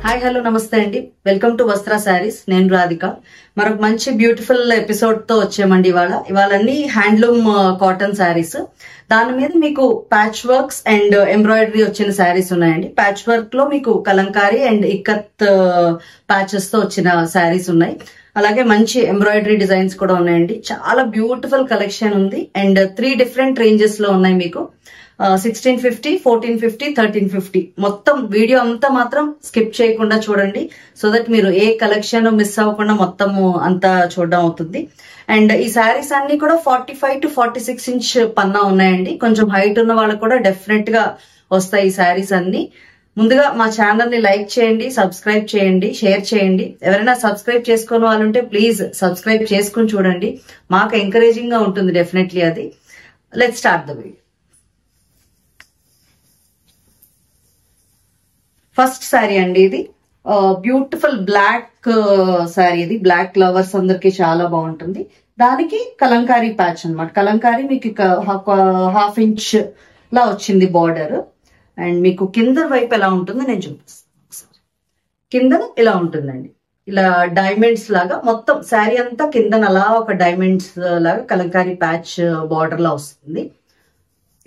Hi hello నమస్తే అండి. Welcome to వస్త్ర శారీస్. నేను రాధిక. మరొక మంచి బ్యూటిఫుల్ ఎపిసోడ్ తో వచ్చామండి. ఇవాళ అన్ని హ్యాండ్లూమ్ కాటన్ శారీస్. దాని మీద మీకు ప్యాచ్ వర్క్స్ అండ్ ఎంబ్రాయిడరీ వచ్చిన శారీస్ ఉన్నాయండి. ప్యాచ్ వర్క్ లో మీకు కలంకారీ అండ్ ఇక్కత్ ప్యాచెస్ తో వచ్చిన శారీస్ ఉన్నాయి. అలాగే మంచి ఎంబ్రాయిడరీ డిజైన్స్ కూడా ఉన్నాయండి. చాలా బ్యూటిఫుల్ కలెక్షన్ ఉంది అండ్ 3 డిఫరెంట్ రేంజెస్ లో ఉన్నాయి మీకు. 1650, 1450, 1350 మొత్తం వీడియో అంతా మాత్రం స్కిప్ చేయకుండా చూడండి. సో దట్ మీరు ఏ కలెక్షన్ మిస్ అవ్వకుండా మొత్తము అంతా చూడడం అవుతుంది. అండ్ ఈ శారీస్ అన్ని కూడా 45 to 46 ఇంచ్ పన్నా ఉన్నాయండి. కొంచెం హైట్ ఉన్న వాళ్ళకు కూడా డెఫినెట్ గా వస్తాయి ఈ శారీస్ అన్ని. ముందుగా మా ఛానల్ ని లైక్ చేయండి, సబ్స్క్రైబ్ చేయండి, షేర్ చేయండి. ఎవరైనా సబ్స్క్రైబ్ చేసుకునే వాళ్ళు ఉంటే ప్లీజ్ సబ్స్క్రైబ్ చేసుకుని చూడండి. మాకు ఎంకరేజింగ్ గా ఉంటుంది డెఫినెట్లీ అది. Let's start the video. First sari అండి ఇది. బ్యూటిఫుల్ బ్లాక్ శారీ ఇది. బ్లాక్ లవర్స్ అందరికి చాలా బాగుంటుంది. దానికి కలంకారీ ప్యాచ్ అన్నమాట. కలంకారీ మీకు ½ ఇంచ్ లా వచ్చింది బార్డర్. అండ్ మీకు కింద వైపు ఎలా ఉంటుందో నేను చూపిస్తాను. కింద ఇలా ఉంటుందండి. ఇలా డైమండ్స్ లాగా మొత్తం శారీ అంతా కింద అలా ఒక డైమండ్స్ లాగా కలంకారీ ప్యాచ్ బార్డర్ లా వస్తుంది.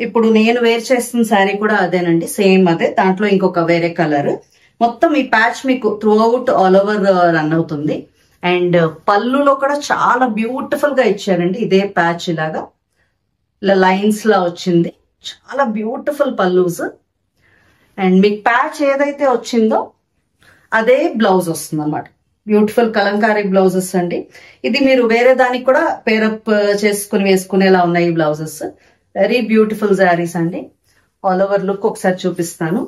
ఇప్పుడు నేను వేర్ చేస్తున్న శారీ కూడా అదేనండి, సేమ్ అదే. దాంట్లో ఇంకొక వేరే కలర్. మొత్తం ఈ ప్యాచ్ మీకు through out all over run అవుతుంది. అండ్ పళ్ళులో కూడా చాలా బ్యూటిఫుల్ గా ఇచ్చారండి. ఇదే ప్యాచ్ లాగా ఇలా లైన్స్ లా వచ్చింది. చాలా బ్యూటిఫుల్ పళ్ళూస్. అండ్ మీకు ప్యాచ్ ఏదైతే వచ్చిందో అదే బ్లౌజ్ వస్తుంది అన్నమాట. బ్యూటిఫుల్ కలంకారీ బ్లౌజెస్ అండి. ఇది మీరు వేరే దానికి కూడా పేరప్ చేసుకుని వేసుకునేలా ఉన్నాయి ఈ బ్లౌజెస్. వెరీ బ్యూటిఫుల్ శారీస్ అండి. ఆల్ ఓవర్ లుక్ ఒకసారి చూపిస్తాను.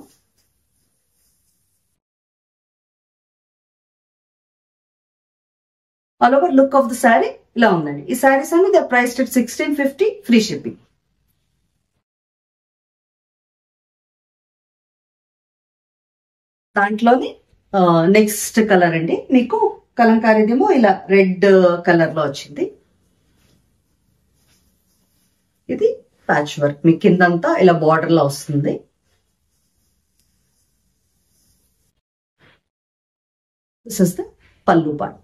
All over look of the sari ఇలా ఉందండి. ఈ శారీస్ అన్ని they priced at 1650 free shipping. దాంట్లోని నెక్స్ట్ కలర్ అండి. మీకు కలంకారీదేమో ఇలా రెడ్ కలర్ లో వచ్చింది. ఇది ప్యాచ్ వర్క్ మీ కిందంతా ఇలా బార్డర్ లో వస్తుంది. దిస్ ఇస్ ద పల్లు పార్ట్.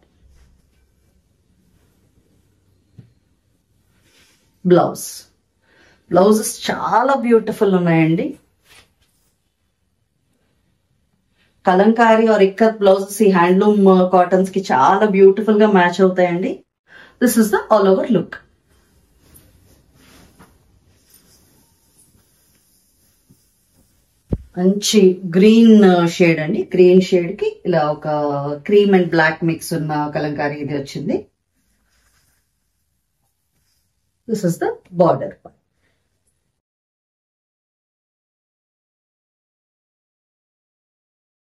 బ్లౌజెస్ చాలా బ్యూటిఫుల్ ఉన్నాయండి. కలంకారీ ఆర్ ఇక్కత్ బ్లౌజెస్ ఈ హ్యాండ్లూమ్ కాటన్స్ కి చాలా బ్యూటిఫుల్ గా మ్యాచ్ అవుతాయండి. This is the all over look. మంచి గ్రీన్ షేడ్ అండి. గ్రీన్ షేడ్ కి ఇలా ఒక క్రీమ్ అండ్ బ్లాక్ మిక్స్ ఉన్న కలంకారీ ఇది వచ్చింది. This is the border.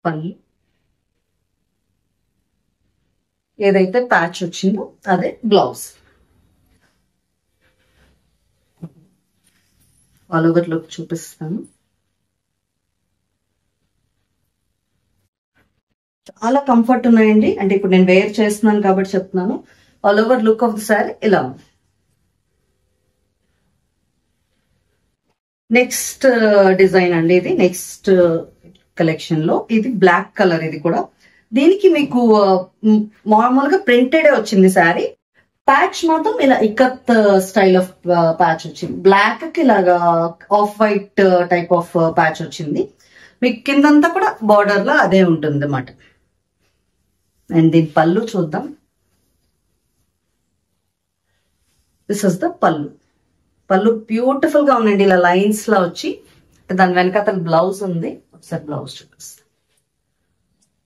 పల్లి ఏదైతే ప్యాచ్ వచ్చిందో అదే బ్లౌజ్. ఆల్ ఓవర్ లుక్ చూపిస్తాను. చాలా కంఫర్ట్ ఉన్నాయండి. అంటే ఇప్పుడు నేను వేర్ చేస్తున్నాను కాబట్టి చెప్తున్నాను. All over look of the sari ఇలా ఉంది. నెక్స్ట్ డిజైన్ అండి ఇది. నెక్స్ట్ కలెక్షన్ లో ఇది బ్లాక్ కలర్. ఇది కూడా దీనికి మీకు మామూలుగా ప్రింటెడ్ వచ్చింది శారీ. ప్యాచ్ మాత్రం ఇలా ఇక్కత్ స్టైల్ ఆఫ్ ప్యాచ్ వచ్చింది. బ్లాక్ కి ఇలాగా off white type of patch వచ్చింది. మీకు కిందంతా కూడా బార్డర్ లో అదే ఉంటుంది అన్నమాట. అండ్ దీని పళ్ళు చూద్దాం. దిస్ ఇస్ ద పళ్ళు. పళ్ళు బ్యూటిఫుల్ గా ఉందండి. ఇలా లైన్స్ లా వచ్చి దాని వెనకాతల బ్లౌజ్ ఉంది. ఒకసారి బ్లౌజ్ చూపిస్తాను.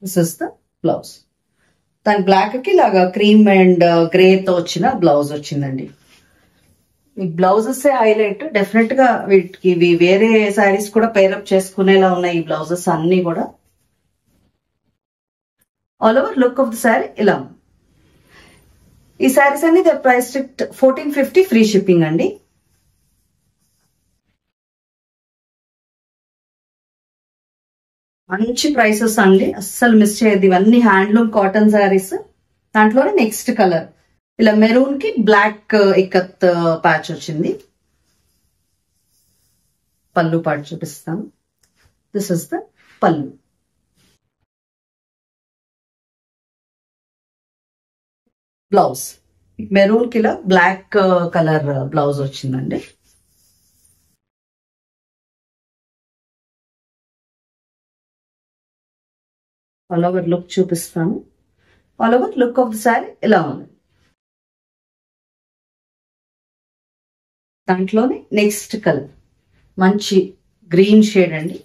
This is the blouse. దాని బ్లాక్ కి ఇలాగా క్రీమ్ అండ్ గ్రే తో వచ్చిన బ్లౌజ్ వచ్చిందండి. ఈ బ్లౌజెస్ హైలైట్. డెఫినెట్ గా వీటికి ఇవి వేరే శారీస్ కూడా పేరప్ చేసుకునేలా ఉన్నాయి ఈ బ్లౌజెస్ అన్ని కూడా. All over look of the sari ఇలా. ఈ శారీస్ అన్ని they priced at 1450 free shipping అండి. మంచి ప్రైసెస్ అండి, అస్సలు మిస్ చేయద్దు. ఇవన్నీ హ్యాండ్లూమ్ కాటన్ శారీస్. దాంట్లోనే నెక్స్ట్ కలర్ ఇలా మెరూన్ కి బ్లాక్ ఇక్కత్ ప్యాచ్ వచ్చింది. పళ్ళు పాటు చూపిస్తాను. దిస్ ఇస్ ద పళ్ళు. బ్లౌజ్ మెరూన్ కి ఇలా బ్లాక్ కలర్ బ్లౌజ్ వచ్చిందండి. ఆల్ ఓవర్ లుక్ చూపిస్తాను. All over look of the sari ఇలా ఉంది. దాంట్లోనే నెక్స్ట్ కలర్ మంచి గ్రీన్ షేడ్ అండి,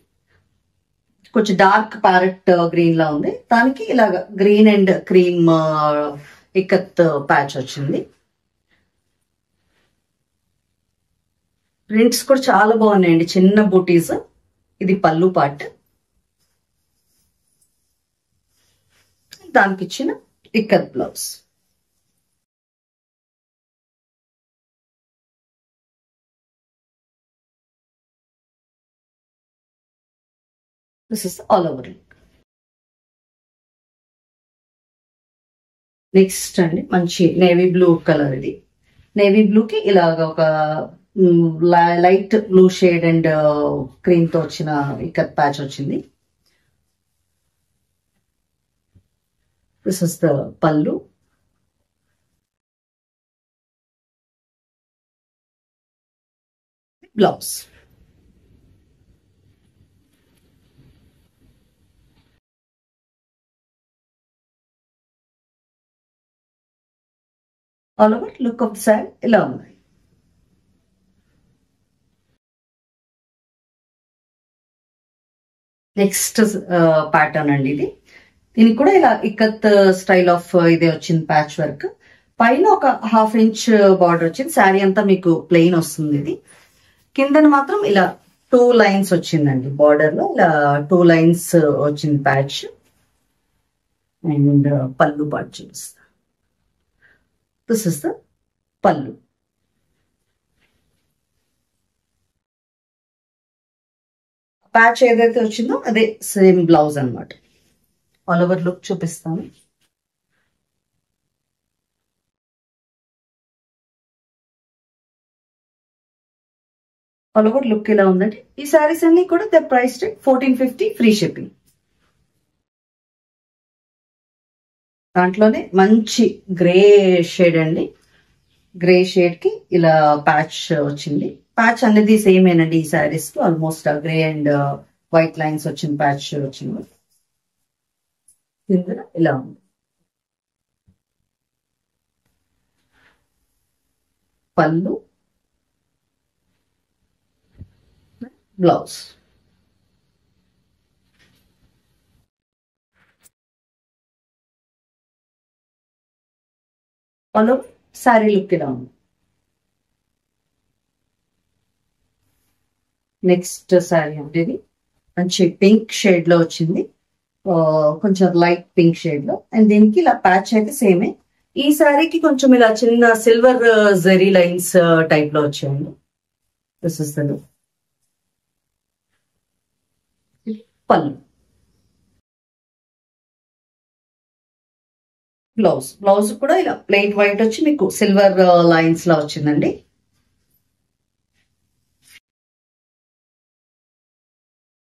కొంచెం డార్క్ ప్యారెట్ గ్రీన్ లా ఉంది. దానికి ఇలాగ green and cream ikat patch వచ్చింది. ప్రింట్స్ కూడా చాలా బాగున్నాయండి, చిన్న బూటీస్. ఇది పళ్ళు పార్ట్, దానికి ఇచ్చిన ikat blouse. This is all over look. Next అండి మంచి నేవీ బ్లూ కలర్. ఇది నేవీ బ్లూ కి ఇలాగ ఒక light blue shade and cream తో వచ్చిన ఇక్కత్ ప్యాచ్ వచ్చింది. దిస్ ఇస్ ద పళ్ళు. Blouse. All over look of the sari ఇలా ఉంది. నెక్స్ట్ ప్యాటర్న్ అండి ఇది. దీనికి కూడా ఇలా ఇక్కత్ స్టైల్ ఆఫ్ ఇదే వచ్చింది ప్యాచ్ వర్క్. పైన ఒక 1/2 ఇంచ్ బార్డర్ వచ్చింది. శారీ అంతా మీకు ప్లెయిన్ వస్తుంది. ఇది కిందన మాత్రం ఇలా 2 లైన్స్ వచ్చిందండి. బార్డర్ లో ఇలా 2 లైన్స్ వచ్చింది ప్యాచ్. అండ్ పళ్ళు పార్ట్ చూపిస్తా. దిస్ ఇస్ ద పళ్ళు. ప్యాచ్ ఏదైతే వచ్చిందో అదే సేమ్ బ్లౌజ్ అన్నమాట. ఆల్ ఓవర్ లుక్ చూపిస్తాను. ఆల్ ఓవర్ లుక్ ఇలా ఉందండి. ఈ శారీస్ అన్ని కూడా ద ప్రైస్ 1450 ఫ్రీ షిప్పింగ్. దాంట్లోనే మంచి గ్రే షేడ్ అండి. గ్రే షేడ్ కి ఇలా ప్యాచ్ వచ్చింది. ప్యాచ్ అనేది సేమేనండి ఈ శారీస్ కి. Almost grey and white lines వచ్చిన ప్యాచ్ వచ్చింది. కింద ఇలా ఉంది. పళ్ళు, blouse. All over sari look ఇలా ఉంది. నెక్స్ట్ శారీ అంటే ఇది మంచి పింక్ షేడ్ లో వచ్చింది. కొంచెం లైట్ పింక్ షేడ్ లో. అండ్ దీనికి ఇలా ప్యాచ్ అయితే సేమే. ఈ శారీకి కొంచెం ఇలా చిన్న సిల్వర్ జెరీ లైన్స్ టైప్ లో వచ్చాయండి. This is the look. పళ్ళు, బ్లౌజ్. బ్లౌజ్ కూడా ఇలా ప్లెయిన్ వైట్ వచ్చి మీకు సిల్వర్ లైన్స్ లా వచ్చిందండి.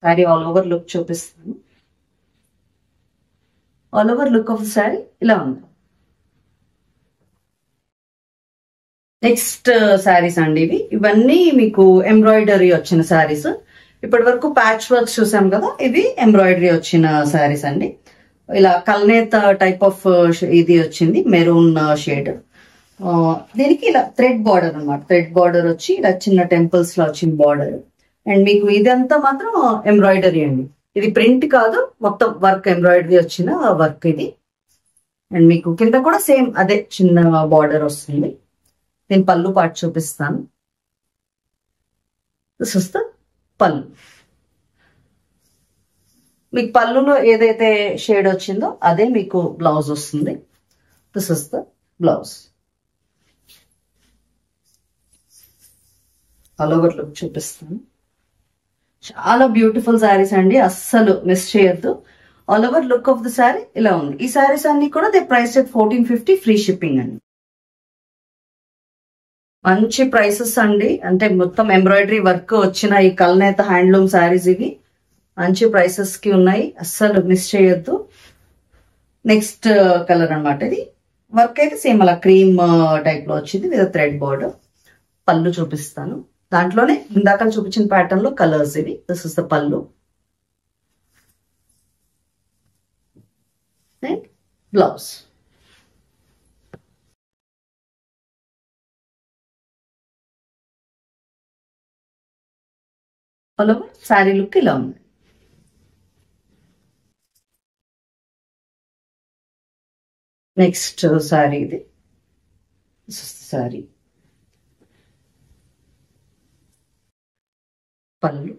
శారీ ఆల్ ఓవర్ లుక్ చూపిస్తాను. All over look of the sari ఇలా ఉంది. నెక్స్ట్ శారీస్ అండి ఇవి. ఇవన్నీ మీకు ఎంబ్రాయిడరీ వచ్చిన శారీస్. ఇప్పటి వరకు ప్యాచ్ వర్క్స్ చూసాం కదా, ఇవి ఎంబ్రాయిడరీ వచ్చిన శారీస్ అండి. ఇలా కల్నేత టైప్ ఆఫ్ ఇది వచ్చింది, మెరూన్ షేడ్. దీనికి ఇలా థ్రెడ్ బార్డర్ అనమాట. థ్రెడ్ బార్డర్ వచ్చి ఇలా చిన్న టెంపుల్స్ లో వచ్చిన బార్డర్. అండ్ మీకు ఇదంతా మాత్రం ఎంబ్రాయిడరీ అండి. ఇది ప్రింట్ కాదు, మొత్తం వర్క్ ఎంబ్రాయిడరీ వచ్చిన వర్క్ ఇది. అండ్ మీకు కింద కూడా సేమ్ అదే చిన్న బార్డర్ వస్తుంది. నేను పళ్ళు పాటు చూపిస్తాను. దిస్ ఇస్ ద పళ్ళు. మీకు పళ్ళులో ఏదైతే షేడ్ వచ్చిందో అదే మీకు బ్లౌజ్ వస్తుంది. This is the blouse. All over look చూపిస్తాను. చాలా బ్యూటిఫుల్ శారీస్ అండి, అస్సలు మిస్ చేయొద్దు. All over look of the sari ఇలా ఉంది. ఈ శారీస్ అన్ని కూడా దే ప్రైస్ 1450 ఫ్రీ షిప్పింగ్ అండి. మంచి ప్రైసెస్ అండి. అంటే మొత్తం ఎంబ్రాయిడరీ వర్క్ వచ్చిన ఈ కల్నేత హ్యాండ్లూమ్ శారీస్ ఇవి మంచి ప్రైసెస్ కి ఉన్నాయి, అస్సలు మిస్ చేయొద్దు. నెక్స్ట్ కలర్ అనమాట ఇది. వర్క్ అయితే సేమ్ అలా క్రీమ్ టైప్ లో వచ్చింది విత్ థ్రెడ్ బోర్డర్. పళ్ళు చూపిస్తాను. దాంట్లోనే ఇందాక చూపించిన ప్యాటర్న్ లో కలర్స్ ఇవి. దిస్ ఇస్ ద పళ్ళు and blouse. All over sari look ఇలా ఉంది. నెక్స్ట్ శారీ ఇది. శారీ పళ్ళు,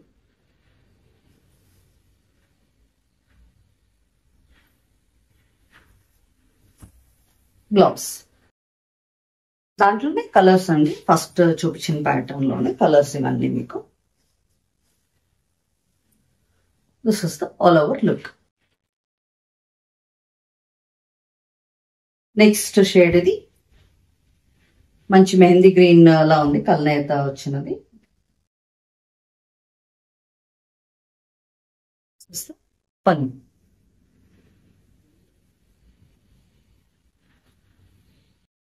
బ్లౌజ్. దాంట్లోనే కలర్స్ అండి. ఫస్ట్ చూపించిన ప్యాటర్న్ లోనే కలర్స్ ఇవన్నీ మీకు. This is the all over look. Next shade ఇది మంచి మెహందీ గ్రీన్ లా ఉంది, కల్నేత వచ్చినది. పన్ను,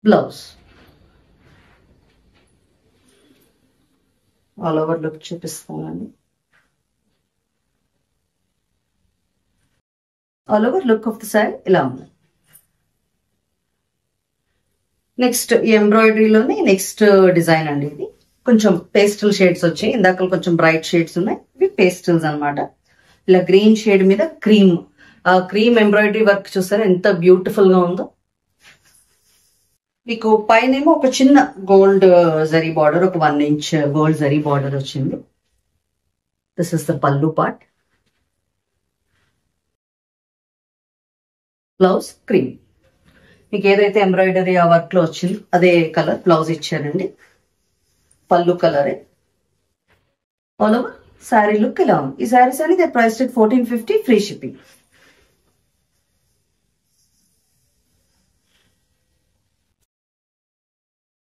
బ్లౌజ్. ఆల్ ఓవర్ లుక్ చూపిస్తానండి. All over look of the sari ఇలా ఉంది. నెక్స్ట్ ఎంబ్రాయిడరీలోనే నెక్స్ట్ డిజైన్ అండి ఇది. కొంచెం పేస్టల్ షేడ్స్ వచ్చాయి. ఇందాక కొంచెం బ్రైట్ షేడ్స్ ఉన్నాయి, ఇవి పేస్టల్స్ అనమాట. ఇలా గ్రీన్ షేడ్ మీద క్రీమ్ ఎంబ్రాయిడరీ వర్క్ చూసారా ఎంత బ్యూటిఫుల్ గా ఉందో. మీకు పైనేమో ఒక చిన్న గోల్డ్ జరీ బార్డర్, ఒక 1 ఇంచ్ గోల్డ్ జరీ బార్డర్ వచ్చింది. దిస్ ఇస్ ద పల్లు పార్ట్. Blouse cream. మీకు ఏదైతే ఎంబ్రాయిడరీ ఆ వర్క్ లో వచ్చిందో అదే కలర్ బ్లౌజ్ ఇచ్చారండి. పల్లు కలరే. ఆల్ ఓవర్ శారీ లుక్ ఇలా ఉంది. ఈ శారీస్ అనేది price 1450, free shipping.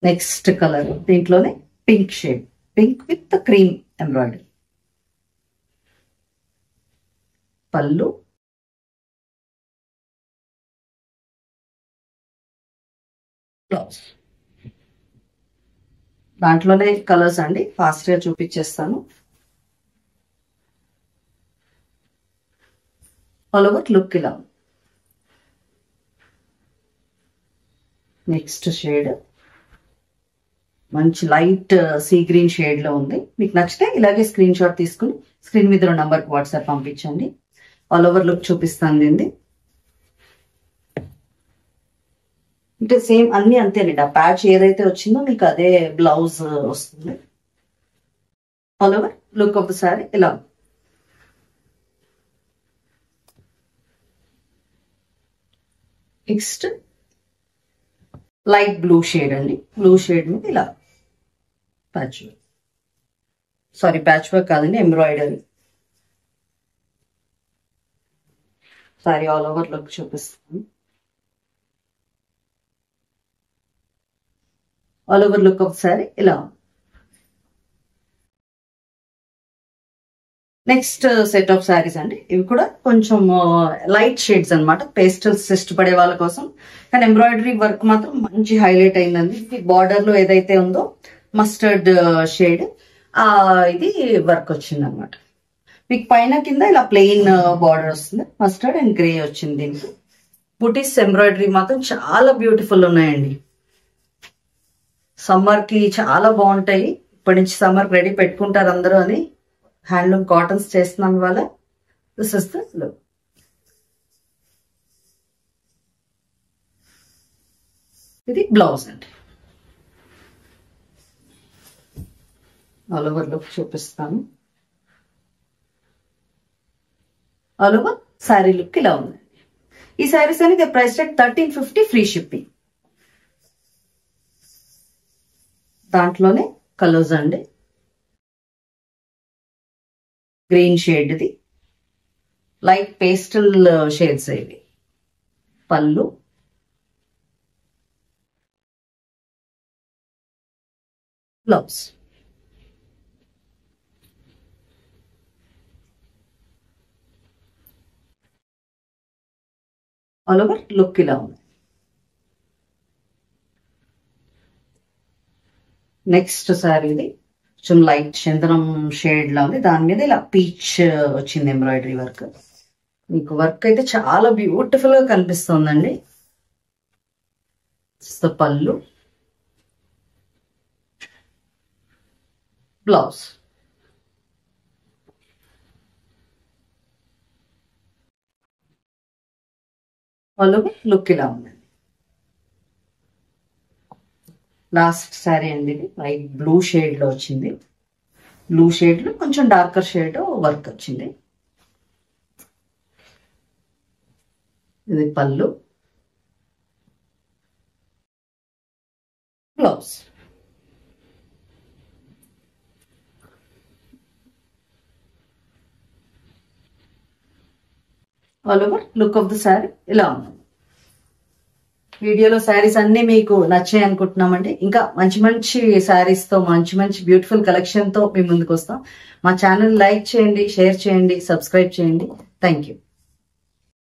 Next colour దీంట్లోనే pink shade, pink with cream embroidery. Pallu, blouse. దాంట్లోనే కలర్స్ అండి, ఫాస్ట్ గా చూపించేస్తాను. ఆల్ ఓవర్ లుక్ ఇలా. నెక్స్ట్ షేడ్ మంచి లైట్ సీ గ్రీన్ షేడ్ లో ఉంది. మీకు నచ్చితే ఇలాగే స్క్రీన్ షాట్ తీసుకుని స్క్రీన్ మీద నంబర్ కి వాట్సాప్ పంపించండి. ఆల్ ఓవర్ లుక్ చూపిస్తాను దీన్ని. అంటే సేమ్ అన్ని అంతేనండి. ఆ ప్యాచ్ ఏదైతే వచ్చిందో మీకు అదే బ్లౌజ్ వస్తుంది. All over look of the sari ఇలా. నెక్స్ట్ లైట్ బ్లూ షేడ్ అండి. బ్లూ షేడ్ మీద ఇలా patchwork, sorry patchwork కాదండి, embroidery. Sorry all over look చూపిస్తాను. All over look of sari ఇలా. నెక్స్ట్ సెట్ ఆఫ్ శారీస్ అండి. ఇవి కూడా కొంచెం లైట్ షేడ్స్ అనమాట, పేస్టల్స్ ఇష్టపడే వాళ్ళ కోసం. కానీ ఎంబ్రాయిడరీ వర్క్ మాత్రం మంచి హైలైట్ అయిందండి. బార్డర్ లో ఏదైతే ఉందో మస్టర్డ్ షేడ్ ఇది వర్క్ వచ్చింది అనమాట. మీకు పైన కింద ఇలా ప్లెయిన్ బార్డర్ వస్తుంది, మస్టర్డ్ అండ్ గ్రే వచ్చింది. దీనికి బుటీస్ ఎంబ్రాయిడరీ మాత్రం చాలా బ్యూటిఫుల్ ఉన్నాయండి. సమ్మర్ కి చాలా బాగుంటాయి. ఇప్పటి నుంచి సమ్మర్ రెడీ పెట్టుకుంటారు అందరూ అని హ్యాండ్లూమ్ కాటన్స్ చేస్తున్నాం ఇవాళ. This is the look. ఇది బ్లౌజ్ అండి. ఆల్ ఓవర్ లుక్ చూపిస్తాను. ఆల్ ఓవర్ శారీ లుక్ ఇలా ఉంది. ఈ శారీస్ అనేది ప్రైస్ 1350, ఫ్రీ షిప్పింగ్. దాంట్లోనే కలర్స్ అండి. గ్రీన్ షేడ్ ఇది, లైట్ పేస్టల్ షేడ్స్ ఇవి. పళ్ళు, బ్లౌజ్. ఆల్ ఓవర్ లుక్ ఇలా ఉంది. నెక్స్ట్ సారీ ఇది కొంచెం లైట్ చందనం షేడ్ లా ఉంది. దాని మీద ఇలా పీచ్ వచ్చింది ఎంబ్రాయిడరీ వర్క్. మీకు వర్క్ అయితే చాలా బ్యూటిఫుల్ గా కనిపిస్తుందండి. పళ్ళు, బ్లౌజ్. లుక్ ఇలా ఉందండి. లాస్ట్ శారీ అండి ఇది లైట్ బ్లూ షేడ్ లో వచ్చింది. బ్లూ షేడ్ లో కొంచెం డార్కర్ షేడ్ వర్క్ వచ్చింది. ఇది పళ్ళు, blouse. All over look of the sari ఇలా ఉంది. వీడియోలో శారీస్ అన్ని మీకు నచ్చాయి అనుకుంటున్నామండి. ఇంకా మంచి మంచి శారీస్ తో మంచి మంచి బ్యూటిఫుల్ కలెక్షన్ తో మీ ముందుకు వస్తాం. మా ఛానల్ లైక్ చేయండి, షేర్ చేయండి, సబ్స్క్రైబ్ చేయండి. Thank you.